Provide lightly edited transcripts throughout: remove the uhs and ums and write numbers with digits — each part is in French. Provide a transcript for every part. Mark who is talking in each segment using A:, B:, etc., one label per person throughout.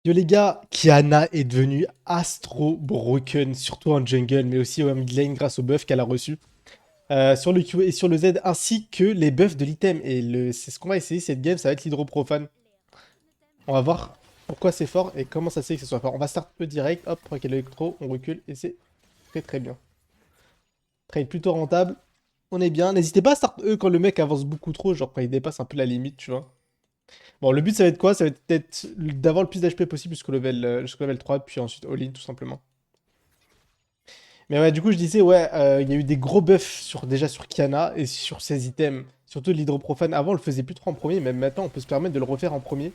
A: Yo les gars, Kiana est devenue astro broken, surtout en jungle, mais aussi en mid lane grâce au buff qu'elle a reçu sur le Q et sur le Z, ainsi que les buffs de l'item. Et c'est ce qu'on va essayer cette game, ça va être l'hydroprofane. On va voir pourquoi c'est fort et comment ça se fait que ce soit fort. On va start peu direct, hop, avec l'électro, on recule et c'est très très bien. Trade plutôt rentable, on est bien. N'hésitez pas à start E quand le mec avance beaucoup trop, genre quand il dépasse un peu la limite, tu vois. Bon, le but ça va être quoi? Ça va être peut-être d'avoir le plus d'HP possible jusqu'au level 3, puis ensuite all-in tout simplement. Mais ouais, du coup, je disais, ouais, il y a eu des gros buffs déjà sur Kiana et sur ses items. Surtout l'hydroprofane. Avant, on le faisait plus trop en premier, mais maintenant, on peut se permettre de le refaire en premier.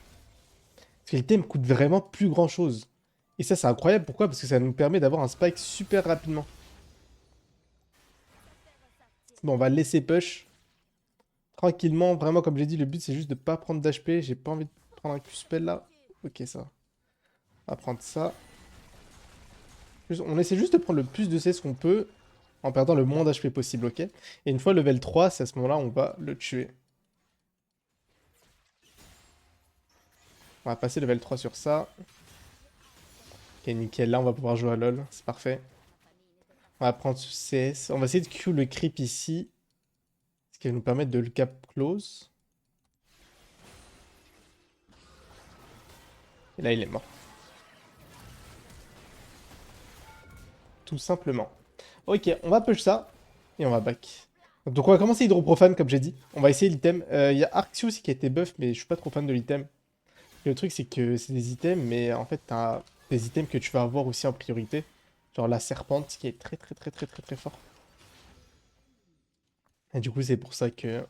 A: Parce que l'item coûte vraiment plus grand chose. Et ça, c'est incroyable. Pourquoi? Parce que ça nous permet d'avoir un spike super rapidement. Bon, on va le laisser push. Tranquillement, vraiment, comme j'ai dit, le but, c'est juste de pas prendre d'HP. J'ai pas envie de prendre un Q-spell là. Ok, ça va. On va prendre ça. On essaie juste de prendre le plus de CS qu'on peut en perdant le moins d'HP possible, ok? Et une fois level 3, c'est à ce moment-là, on va le tuer. On va passer level 3 sur ça. Ok, nickel. Là, on va pouvoir jouer à LoL. C'est parfait. On va prendre ce CS. On va essayer de Q le creep ici. Ce qui va nous permettre de le cap close. Et là, il est mort. Tout simplement. Ok, on va push ça. Et on va back. Donc, on va commencer Hydroprofane, comme j'ai dit. On va essayer l'item. Il y a Arxio aussi qui a été buff, mais je suis pas trop fan de l'item. Le truc, c'est que c'est des items, mais en fait, t'as des items que tu vas avoir aussi en priorité. Genre la serpente, qui est très, très, très, très, très, très fort. Et du coup, c'est pour ça que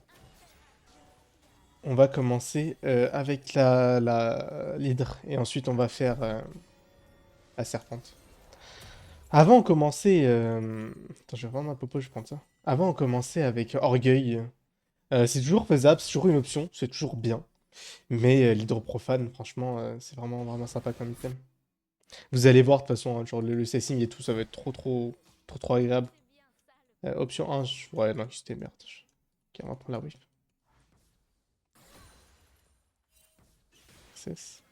A: on va commencer avec l'hydre et ensuite on va faire la serpente. Avant on commençait... Attends, je vais prendre ma popo, je vais prendre ça. Avant on commençait avec orgueil. C'est toujours faisable, c'est toujours une option, c'est toujours bien. Mais l'hydroprofane, franchement, c'est vraiment, vraiment sympa comme item. Vous allez voir de toute façon, hein, genre le cessing et tout, ça va être trop, trop, trop, trop agréable. Option 1, ouais, non, c'était merde. Ok, on va prendre la whiff. Cesse.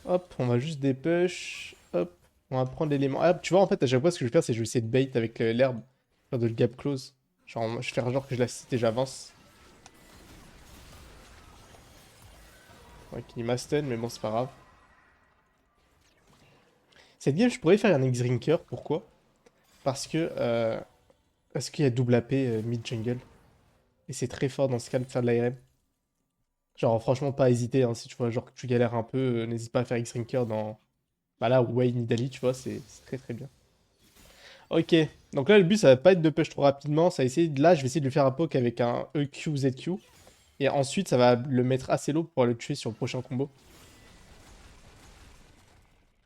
A: Hop, on va juste dépush. Hop, on va prendre l'élément. Ah, tu vois, en fait, à chaque fois, ce que je vais faire, c'est que je vais essayer de bait avec l'herbe. Faire de le gap close. Genre, je vais faire genre que je la cite et j'avance. Ouais, qu'il m'a stun, mais bon, c'est pas grave. Cette game, je pourrais faire un X-Rinker. Pourquoi? Parce qu'il y a double AP mid-jungle. Et c'est très fort dans ce cas de faire de l'ARM. Genre, franchement, pas hésiter. Hein, si tu vois, genre que tu galères un peu, n'hésite pas à faire X-Rinker dans. Bah là, Wayne Nidali, tu vois, c'est très très bien. Ok, donc là le but ça va pas être de push trop rapidement, ça va essayer là je vais essayer de lui faire un poke avec un EQ ZQ et ensuite ça va le mettre assez low pour le tuer sur le prochain combo.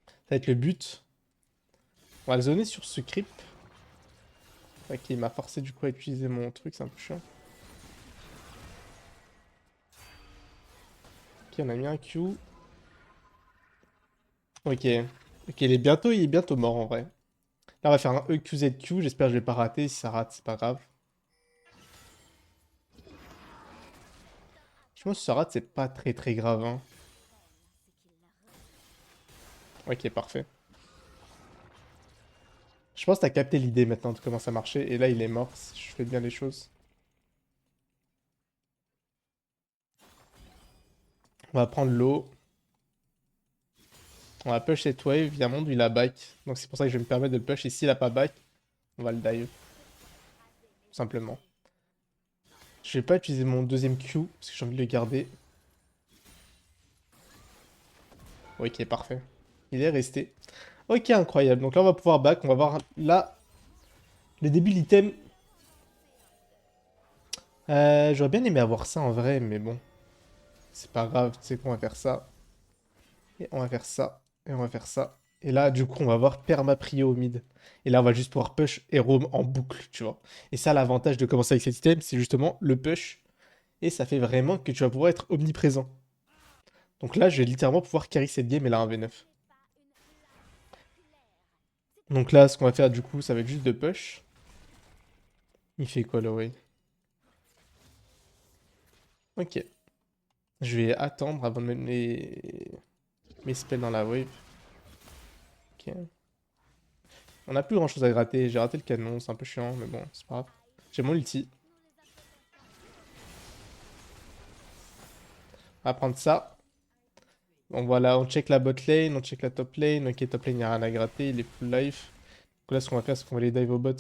A: Ça va être le but. On va le zoner sur ce creep. Ok, il m'a forcé du coup à utiliser mon truc, c'est un peu chiant. Ok, on a mis un Q. Ok. Ok, il est bientôt mort en vrai. Là on va faire un EQ ZQ, j'espère que je vais pas rater, si ça rate c'est pas grave. Je pense que si ça rate c'est pas très très grave hein. Ok, parfait. Je pense que t'as capté l'idée maintenant de comment ça marchait. Et là, il est mort si je fais bien les choses. On va prendre l'eau. On va push cette wave. Il y a un monde où il a back. Donc c'est pour ça que je vais me permettre de le push. Et s'il a pas back, on va le dive. Tout simplement. Je vais pas utiliser mon deuxième Q parce que j'ai envie de le garder. Ok, parfait. Il est resté. Ok, incroyable. Donc là, on va pouvoir back. On va voir là le début de l'item. J'aurais bien aimé avoir ça en vrai, mais bon. C'est pas grave. Tu sais qu'on va faire ça. Et on va faire ça. Et on va faire ça. Et là, du coup, on va voir perma prio au mid. Et là, on va juste pouvoir push et roam en boucle, tu vois. Et ça, l'avantage de commencer avec cet item, c'est justement le push. Et ça fait vraiment que tu vas pouvoir être omniprésent. Donc là, je vais littéralement pouvoir carry cette game et là, un V9. Donc là, ce qu'on va faire, du coup, ça va être juste de push. Il fait quoi, là, ouais. Ok. Je vais attendre avant de mettre mes spells dans la wave. Ok. On a plus grand chose à gratter. J'ai raté le canon, c'est un peu chiant, mais bon, c'est pas grave. J'ai mon ulti. On va prendre ça. Bon voilà, on check la bot lane, on check la top lane. Ok, top lane, il n'y a rien à gratter, il est full life. Donc là, ce qu'on va faire, c'est qu'on va les dive au bot.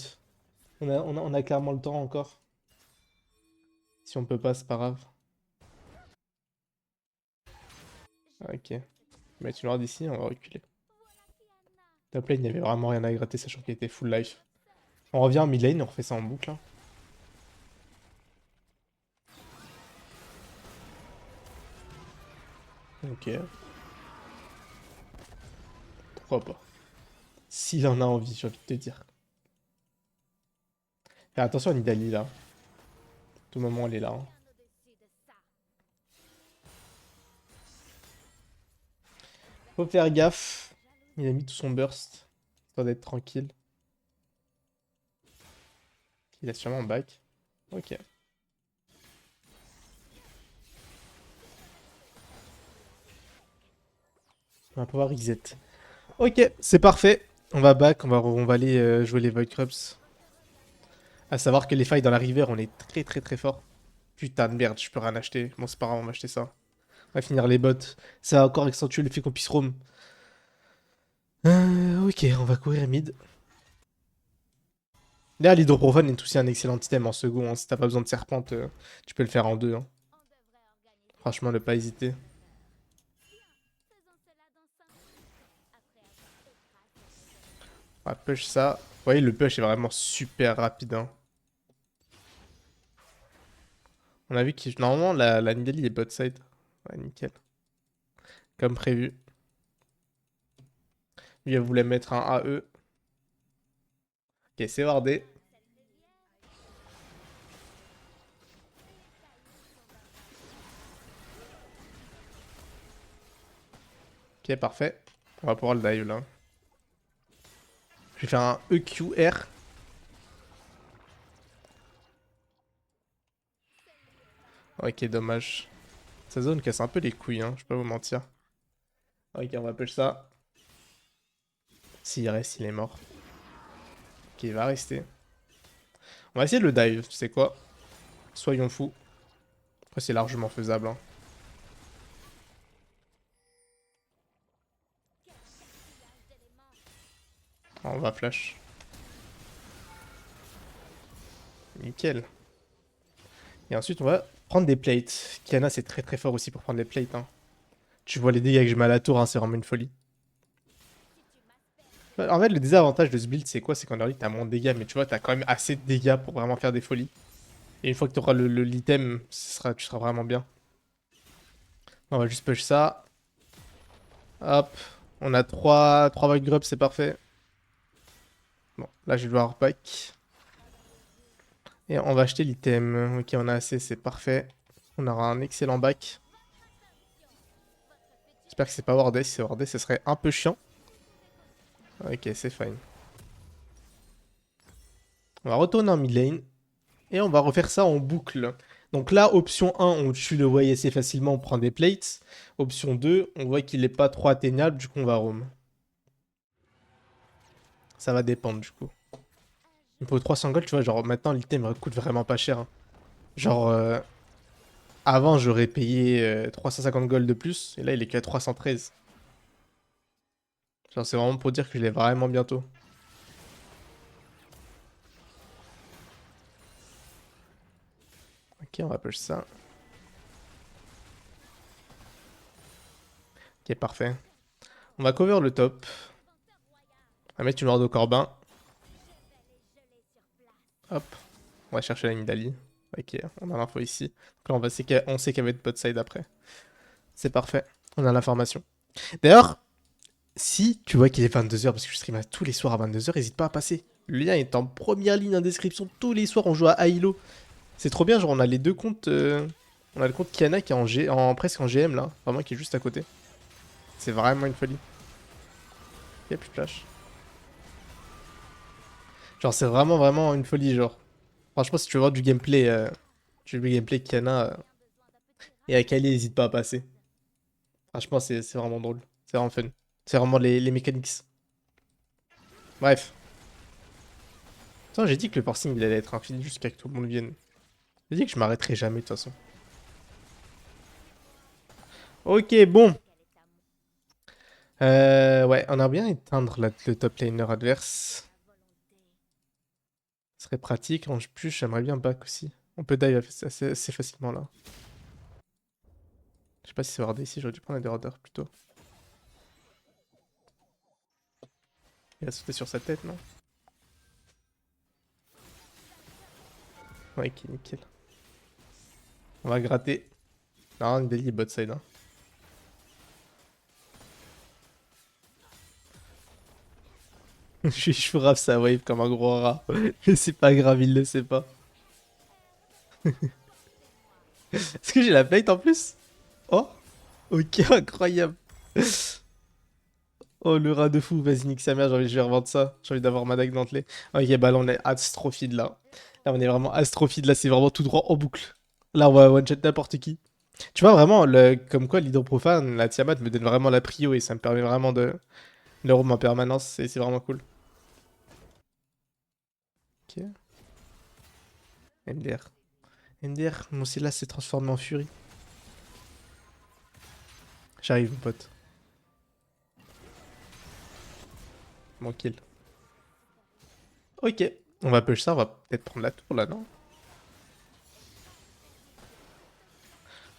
A: On a clairement le temps encore. Si on peut pas, c'est pas grave. Ok. Mettre une ward ici, on va reculer. Top lane, il n'y avait vraiment rien à gratter, sachant qu'il était full life. On revient en mid lane, on refait ça en boucle, hein. Ok. Pourquoi pas. S'il en a envie, j'ai envie de te dire. Fais attention à Nidalee là. À tout moment, elle est là, hein. Faut faire gaffe. Il a mis tout son burst. Histoire d'être tranquille. Il a sûrement un back. Ok. On va pouvoir reset. Ok, c'est parfait. On va back, on va aller jouer les Void Crops. À savoir que les failles dans la river, on est très très très fort. Putain de merde, je peux rien acheter. Bon, c'est pas grave, on va acheter ça. On va finir les bots. Ça va encore accentuer le fait qu'on puisse roam. Ok, on va courir mid. Là, l'hydroprofane est aussi un excellent item en second, hein. Si t'as pas besoin de serpente, tu peux le faire en deux, hein. Franchement, ne pas hésiter. On va push ça. Vous voyez, le push est vraiment super rapide, hein. On a vu que normalement la Nidalee est bot side. Ouais, nickel. Comme prévu. Lui, elle voulait mettre un AE. Ok, c'est wardé. Ok, parfait. On va pouvoir le dive là. Je vais faire un EQR. Ok, dommage. Sa zone casse un peu les couilles, hein, je peux pas vous mentir. Ok, on va push ça. S'il reste, il est mort. Ok, il va rester. On va essayer de le dive, tu sais quoi? Soyons fous. Après, c'est largement faisable, hein. On va flash. Nickel. Et ensuite, on va prendre des plates. Kiana, c'est très très fort aussi pour prendre des plates, hein. Tu vois les dégâts que je mets à la tour, hein, c'est vraiment une folie. En fait, le désavantage de ce build, c'est quoi? C'est qu'en early, t'as moins de dégâts, mais tu vois, t'as quand même assez de dégâts pour vraiment faire des folies. Et une fois que t'auras l'item, tu seras vraiment bien. On va juste push ça. Hop. On a 3 Void Grubs, c'est parfait. Bon, là, je vais devoir back. Et on va acheter l'item. Ok, on a assez, c'est parfait. On aura un excellent back. J'espère que c'est pas wardé. Si c'est wardé, ce serait un peu chiant. Ok, c'est fine. On va retourner en mid lane. Et on va refaire ça en boucle. Donc là, option 1, on tue le Wei assez facilement, on prend des plates. Option 2, on voit qu'il est pas trop atteignable, du coup on va roam. Ça va dépendre du coup. Il me faut 300 gold, tu vois, genre maintenant l'item coûte vraiment pas cher, hein. Genre, avant j'aurais payé 350 gold de plus, et là il est qu'à 313. Genre c'est vraiment pour dire que je l'ai vraiment bientôt. Ok, on va push ça. Ok, parfait. On va cover le top. On va mettre une horde au Corbin. Hop. On va chercher la Nidalee. Ok, on a l'info ici. Donc là, on sait qu'elle va être bot side après. C'est parfait. On a l'information. D'ailleurs, si tu vois qu'il est 22h, parce que je stream tous les soirs à 22h, n'hésite pas à passer. Le lien est en première ligne en description. Tous les soirs, on joue à Hilo. C'est trop bien, genre on a les deux comptes. On a le compte Kiana qui est presque en GM là. Vraiment qui est juste à côté. C'est vraiment une folie. Il n'y a plus de flash. Genre c'est vraiment vraiment une folie genre. Franchement si tu veux voir du gameplay Kiana Et Akali, n'hésite pas à passer. Franchement, c'est vraiment drôle. C'est vraiment fun. C'est vraiment les mécaniques. Bref. Attends, j'ai dit que le forcing il allait être infini jusqu'à que tout le monde vienne. J'ai dit que je m'arrêterai jamais de toute façon. Ok, bon. Ouais, on a bien éteindre le top laner adverse. Ce serait pratique. En plus, j'aimerais bien back aussi. On peut dive assez facilement là. Je sais pas si c'est Ward ici, j'aurais dû prendre un Order plutôt. Il a sauté sur sa tête, non? Ouais, ok, nickel. On va gratter. Non, une daily bot side. Hein. Je frappe sa wave comme un gros rat. Mais c'est pas grave, il le sait pas. Est-ce que j'ai la plate en plus? Oh, ok, incroyable. Oh, le rat de fou. Vas-y, nique sa mère, je vais revendre ça. J'ai envie d'avoir ma dague dentelée. Ok, bah là, on est astrophide là. Là, on est vraiment astrophide. Là, c'est vraiment tout droit en boucle. Là, on va one-shot n'importe qui. Tu vois, vraiment, comme quoi l'hydroprofane, la Tiamat me donne vraiment la prio et ça me permet vraiment de roam en permanence. C'est vraiment cool. Ok. MDR. MDR, mon Silas s'est transformé en furie. J'arrive, mon pote. Mon kill. Ok. On va push ça, on va peut-être prendre la tour là, non?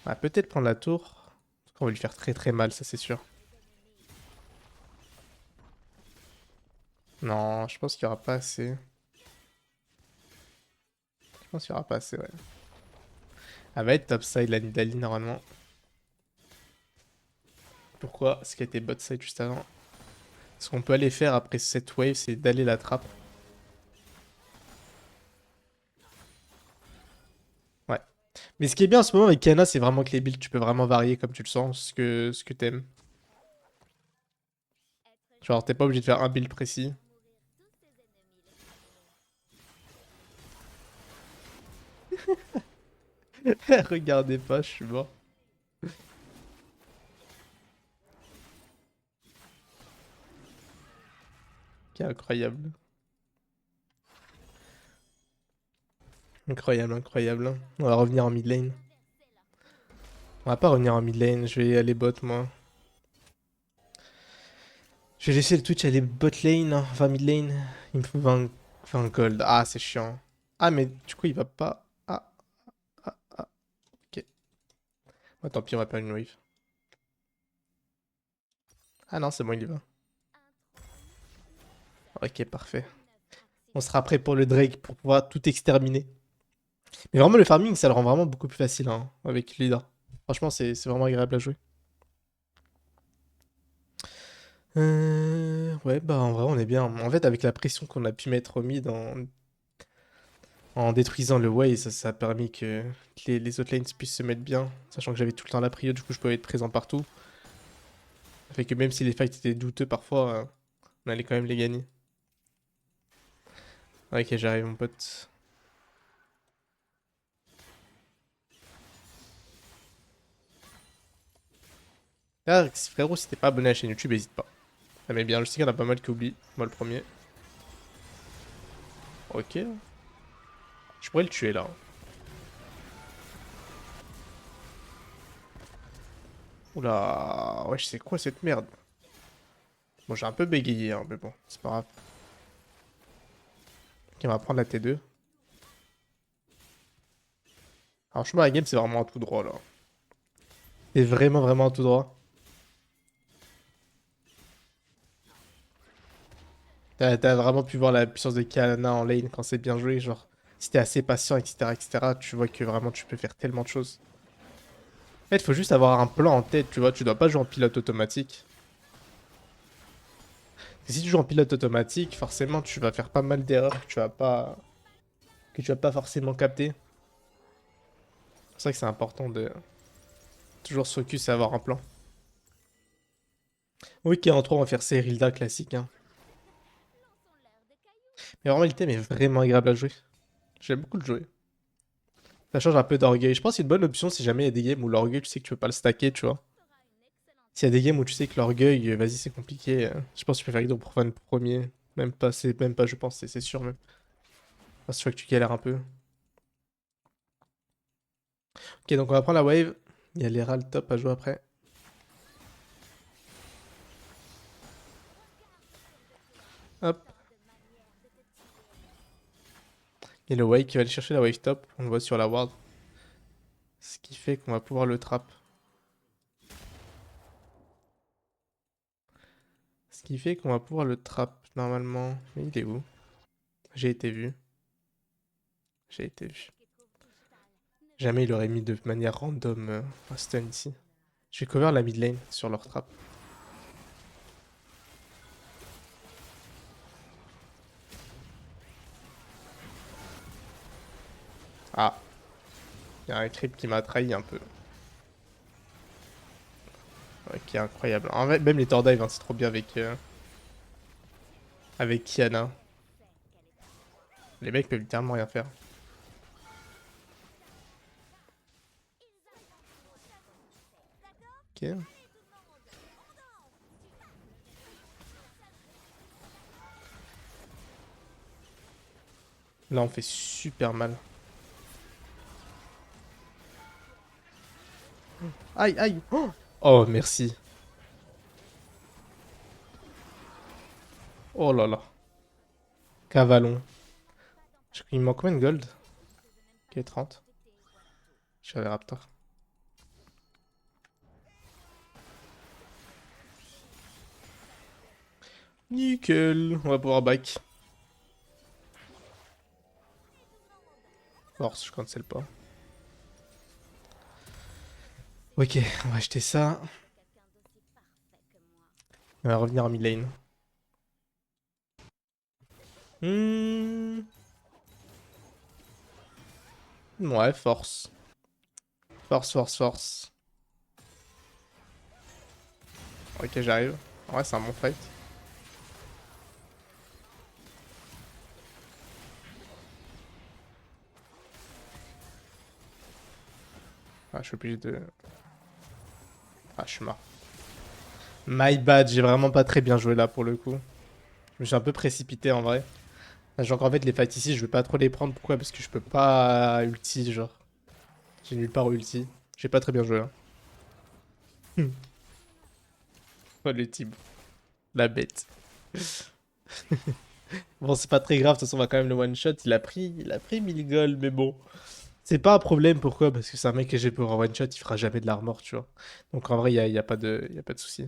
A: On va peut-être prendre la tour. On va lui faire très très mal, ça c'est sûr. Non, je pense qu'il y aura pas assez. Je pense qu'il y aura pas assez, ouais. Elle va être topside la Nidalee normalement. Pourquoi? Parce qu'elle était bot side juste avant. Ce qu'on peut aller faire après cette wave, c'est d'aller la trappe. Ouais. Mais ce qui est bien en ce moment avec Kiana, c'est vraiment que les builds, tu peux vraiment varier comme tu le sens, ce que t'aimes. Genre, t'es pas obligé de faire un build précis. Regardez pas, je suis mort. Qui incroyable. Incroyable, incroyable. On va revenir en mid lane. On va pas revenir en mid lane, je vais aller bot moi. Je vais laisser le Twitch aller bot lane, hein, enfin mid lane. Il me faut 20 gold. Ah, c'est chiant. Ah, mais du coup, il va pas. Ah, ah, ok. Bah, tant pis, on va pas une wave. Ah non, c'est bon, il y va. Ok, parfait. On sera prêt pour le Drake pour pouvoir tout exterminer. Mais vraiment, le farming, ça le rend vraiment beaucoup plus facile hein, avec Lida. Franchement, c'est vraiment agréable à jouer. Ouais, bah en vrai, on est bien. En fait, avec la pression qu'on a pu mettre au mid en détruisant le Way, ça a permis que les autres lanes puissent se mettre bien. Sachant que j'avais tout le temps la prio, du coup, je pouvais être présent partout. Ça fait que même si les fights étaient douteux parfois, on allait quand même les gagner. Ok, j'arrive, mon pote. Ah, frérot, si t'es pas abonné à la chaîne YouTube, n'hésite pas. Ça met bien, je sais qu'il y en a pas mal qui oublient. Moi, le premier. Ok. Je pourrais le tuer là. Oula, wesh, c'est quoi cette merde? Bon, j'ai un peu bégayé, hein, mais bon, c'est pas grave. Ok, on va prendre la T2. Alors, chemin à la game, c'est vraiment un tout droit là. C'est vraiment, vraiment un tout droit. T'as vraiment pu voir la puissance de Kiana en lane quand c'est bien joué. Genre, si t'es assez patient, etc., etc., tu vois que vraiment tu peux faire tellement de choses. En fait, faut juste avoir un plan en tête, tu vois. Tu dois pas jouer en pilote automatique. Et si tu joues en pilote automatique, forcément, tu vas faire pas mal d'erreurs que tu vas pas forcément capter. C'est pour ça que c'est important de toujours se focus et avoir un plan. Ok, en 3, on va faire Serilda classique. Hein. Mais vraiment, l'item est vraiment agréable à jouer. J'aime beaucoup le jouer. Ça change un peu d'orgueil. Je pense que c'est une bonne option si jamais il y a des games où l'orgueil, tu sais que tu peux pas le stacker, tu vois. S'il y a des games où tu sais que l'orgueil, vas-y, c'est compliqué. Je pense que tu préfères Hydro-Profane premier. Même pas, je pense, c'est sûr même. Parce que tu vois que tu galères un peu. Ok, donc on va prendre la wave. Il y a l'Herald top à jouer après. Hop. Et le wave qui va aller chercher la wave top. On le voit sur la ward. Ce qui fait qu'on va pouvoir le trap. Ce qui fait qu'on va pouvoir le trap normalement. Mais il est où? J'ai été vu. J'ai été vu. Jamais il aurait mis de manière random un stun ici. Je vais cover la mid lane sur leur trap. Ah, il y a un creep qui m'a trahi un peu. Ok, incroyable. En vrai, même les Thor dive, hein, c'est trop bien avec Kiana. Les mecs peuvent littéralement rien faire. Ok. Là, on fait super mal. Aïe, aïe. Oh, oh, merci. Oh là là. Cavalon. Il me manque combien de gold? Ok, 30. Je suis avec Raptor. Nickel. On va pouvoir back. Force, je cancel pas. Ok, on va acheter ça. On va revenir en mid lane. Hmm. Ouais, force. Force, force, force. Ok, j'arrive. Ouais, c'est un bon fight. Ah, je suis obligé de... Ah, je suis mort. My bad, j'ai vraiment pas très bien joué là pour le coup. Je me suis un peu précipité en vrai. Genre qu'en fait les fights ici je vais pas trop les prendre. Pourquoi? Parce que je peux pas ulti genre. J'ai nulle part ulti. J'ai pas très bien joué là. Oh le type. La bête. Bon c'est pas très grave, de toute façon on va quand même le one shot. Il a pris 1000 gold mais bon. C'est pas un problème, pourquoi? Parce que c'est un mec que j'ai pour un one shot, il fera jamais de l'armor, tu vois. Donc en vrai y a pas de souci.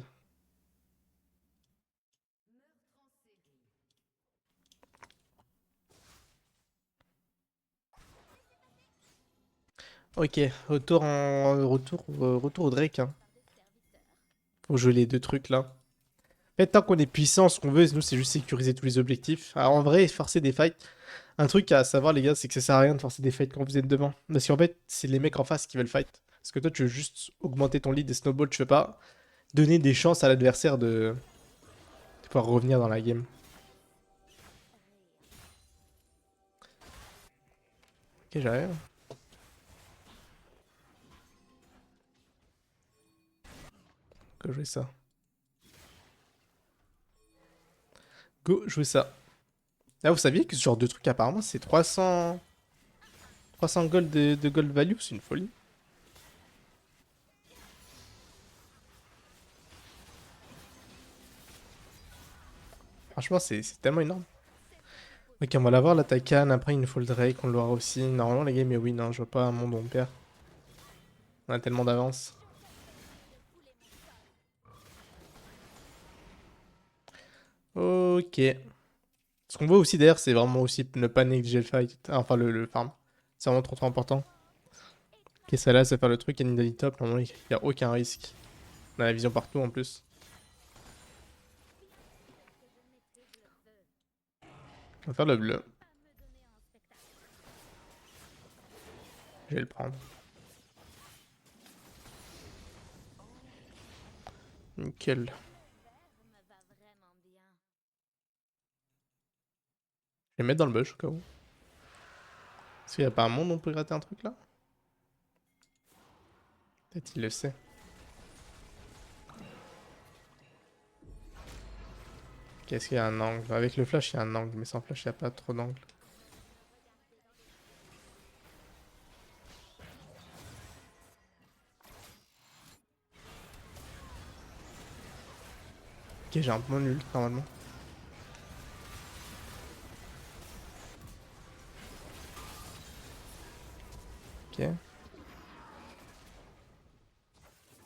A: Ok, retour au Drake, hein. Faut jouer les deux trucs là. En fait, tant qu'on est puissant, ce qu'on veut, nous, c'est juste sécuriser tous les objectifs. Alors, en vrai, forcer des fights. Un truc à savoir, les gars, c'est que ça sert à rien de forcer des fights quand vous êtes devant. Parce qu'en fait, c'est les mecs en face qui veulent fight. Parce que toi, tu veux juste augmenter ton lead des snowballs, tu veux pas donner des chances à l'adversaire de pouvoir revenir dans la game. Ok, j'arrive. Go jouer ça. Go jouer ça. Là, vous saviez que ce genre de truc, apparemment, c'est 300 gold de gold value, c'est une folie. Franchement, c'est tellement énorme. Ok, on va l'avoir, la Takan. Après, il nous faut le Drake, on l'aura aussi. Normalement, la game est win, hein. Je vois pas un monde où on perd. On a tellement d'avance. Ok. Ce qu'on veut aussi d'ailleurs, c'est vraiment aussi ne pas négliger le fight. Enfin, le farm. C'est vraiment trop trop important. Ok, ça là, ça va faire le truc. Il y a Nidalee top. Normalement, il n'y a aucun risque. On a la vision partout en plus. On va faire le bleu. Je vais le prendre. Nickel. Je vais mettre dans le bush au cas où. Est-ce qu'il n'y a pas un monde où on peut gratter un truc là? Peut-être il le sait. Qu'est-ce qu'il y a un angle? Avec le flash, il y a un angle, mais sans flash, il n'y a pas trop d'angle. Ok, j'ai un point nul, normalement. Ok.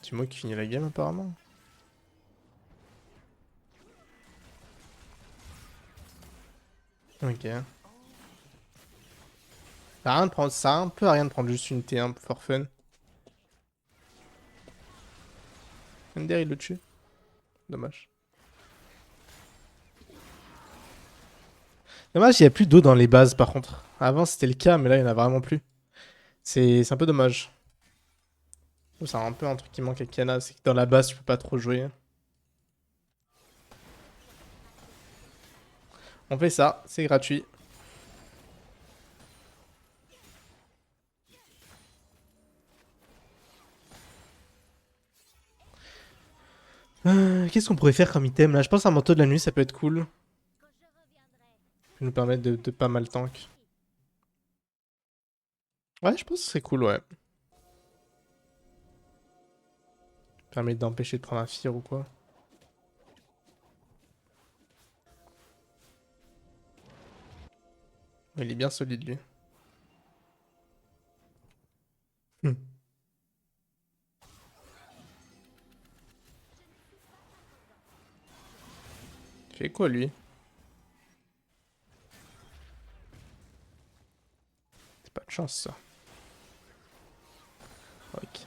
A: Timo qui finit la game, apparemment. Ok. Ça a rien de prendre ça, un peu à rien de prendre juste une T1 for fun. Ender, il le tue. Dommage. Dommage, il n'y a plus d'eau dans les bases par contre. Avant c'était le cas, mais là il n'y en a vraiment plus. C'est un peu dommage. C'est un peu un truc qui manque à Kiana, c'est que dans la base tu peux pas trop jouer. On fait ça, c'est gratuit. Qu'est-ce qu'on pourrait faire comme item là? Je pense un manteau de la nuit ça peut être cool. Ça peut nous permettre de pas mal tank. Ouais, je pense que ce serait cool, ouais. Permet d'empêcher de prendre un fear ou quoi. Il est bien solide lui. Hmm. Il fait quoi lui? C'est pas de chance ça. Ok.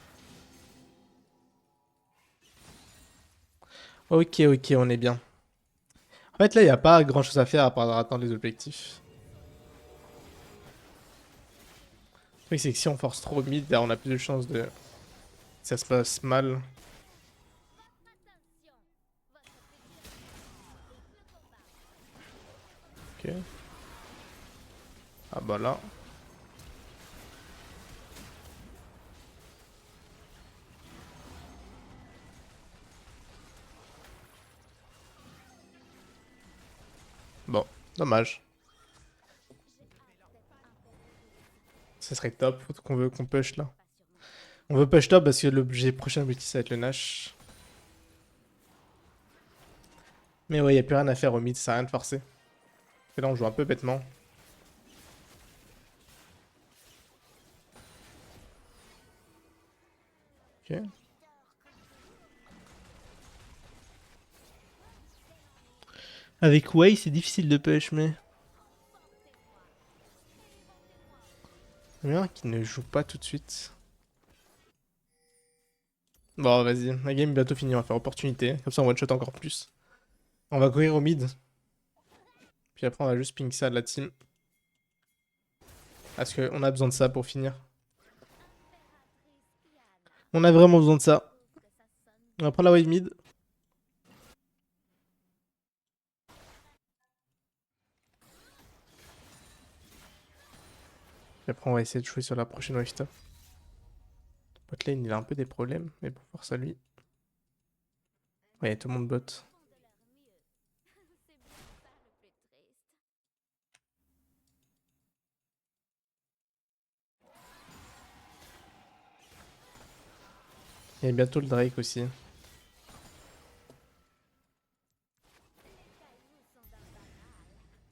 A: Ok, ok, on est bien. En fait, là, il n'y a pas grand chose à faire à part attendre les objectifs. Le truc, c'est que si on force trop mid, là, on a plus de chances de. Ça se passe mal. Ok. Ah bah là. Bon, dommage. Ça serait top. Faut qu'on push là. On veut push top parce que le prochain objectif, ça va être le Nash. Mais ouais, il n'y a plus rien à faire au mid, ça sert à rien de forcer. Et là, on joue un peu bêtement. Ok. Avec Wei, c'est difficile de push, mais. Bien qu'il ne joue pas tout de suite. Bon, vas-y. La game est bientôt finie. On va faire opportunité. Comme ça, on one-shot encore plus. On va courir au mid. Puis après, on va juste ping ça de la team. Parce qu'on a besoin de ça pour finir. On a vraiment besoin de ça. On va prendre la wave mid. Puis après, on va essayer de jouer sur la prochaine wave top. Bot lane, il a un peu des problèmes. Mais bon, force à lui. Ouais, tout le monde bot. Il y a bientôt le Drake aussi.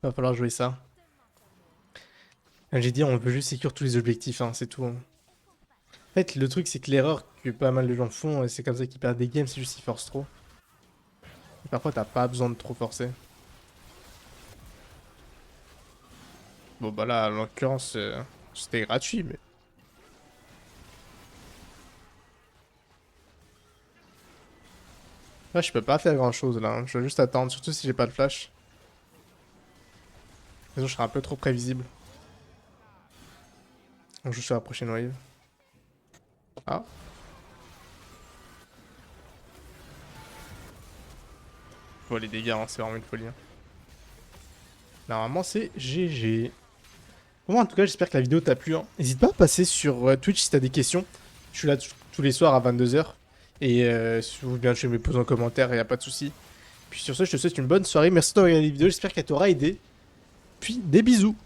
A: Va falloir jouer ça. J'ai dit, on veut juste sécure tous les objectifs, hein, c'est tout. En fait, le truc, c'est que l'erreur que pas mal de gens font, et c'est comme ça qu'ils perdent des games, c'est juste qu'ils forcent trop. Et parfois, t'as pas besoin de trop forcer. Bon, bah là, en l'occurrence, c'était gratuit, mais. Là, je peux pas faire grand chose là. Hein. Je vais juste attendre, surtout si j'ai pas de flash. Sinon, je serai un peu trop prévisible. On joue sur la prochaine wave. Ah. Bon, les dégâts, hein, c'est vraiment une folie. Hein. Normalement, c'est GG. Bon, en tout cas, j'espère que la vidéo t'a plu. Hein. N'hésite pas à passer sur Twitch si t'as des questions. Je suis là tous les soirs à 22h. Et si vous voulez bien, tu me poses en commentaire, y a pas de souci. Puis sur ce, je te souhaite une bonne soirée. Merci d'avoir regardé la vidéo, j'espère qu'elle t'aura aidé. Puis des bisous.